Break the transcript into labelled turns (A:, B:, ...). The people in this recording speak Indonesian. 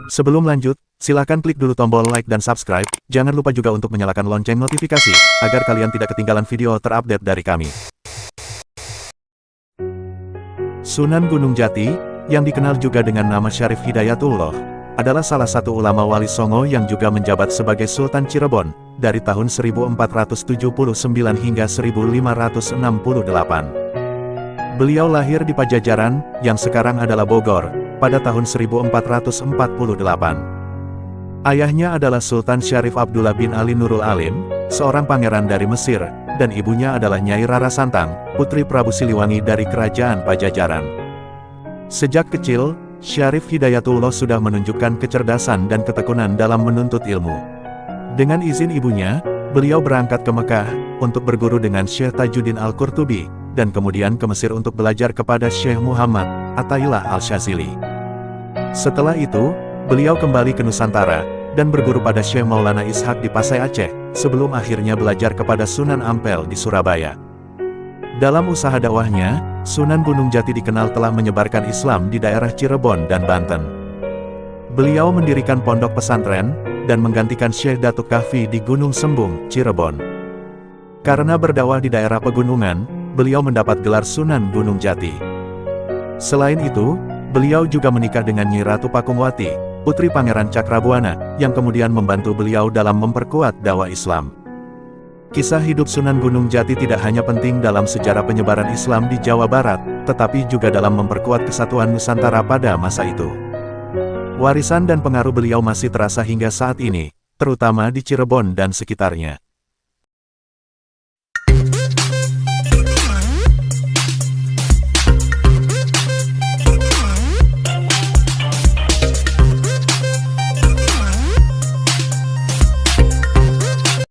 A: Sebelum lanjut, silakan klik dulu tombol like dan subscribe, jangan lupa juga untuk menyalakan lonceng notifikasi, agar kalian tidak ketinggalan video terupdate dari kami. Sunan Gunung Jati, yang dikenal juga dengan nama Syarif Hidayatullah, adalah salah satu ulama wali Songo yang juga menjabat sebagai Sultan Cirebon, dari tahun 1479 hingga 1568. Beliau lahir di Pajajaran, yang sekarang adalah Bogor, pada tahun 1448. Ayahnya adalah Sultan Syarif Abdullah bin Ali Nurul Alim, seorang pangeran dari Mesir, dan ibunya adalah Nyai Rara Santang, putri Prabu Siliwangi dari Kerajaan Pajajaran. Sejak kecil, Syarif Hidayatullah sudah menunjukkan kecerdasan dan ketekunan dalam menuntut ilmu. Dengan izin ibunya, beliau berangkat ke Mekah, untuk berguru dengan Syekh Tajuddin Al-Qurtubi, dan kemudian ke Mesir untuk belajar kepada Syekh Muhammad Athaillah Al-Syazili. Setelah itu, beliau kembali ke Nusantara, dan berguru pada Syekh Maulana Ishaq di Pasai Aceh, sebelum akhirnya belajar kepada Sunan Ampel di Surabaya. Dalam usaha dakwahnya, Sunan Gunung Jati dikenal telah menyebarkan Islam di daerah Cirebon dan Banten. Beliau mendirikan pondok pesantren, dan menggantikan Syekh Datuk Kahfi di Gunung Sembung, Cirebon. Karena berdakwah di daerah pegunungan, beliau mendapat gelar Sunan Gunung Jati. Selain itu, beliau juga menikah dengan Nyi Ratu Pakungwati, putri Pangeran Cakrabuana, yang kemudian membantu beliau dalam memperkuat dakwah Islam. Kisah hidup Sunan Gunung Jati tidak hanya penting dalam sejarah penyebaran Islam di Jawa Barat, tetapi juga dalam memperkuat kesatuan Nusantara pada masa itu. Warisan dan pengaruh beliau masih terasa hingga saat ini, terutama di Cirebon dan sekitarnya.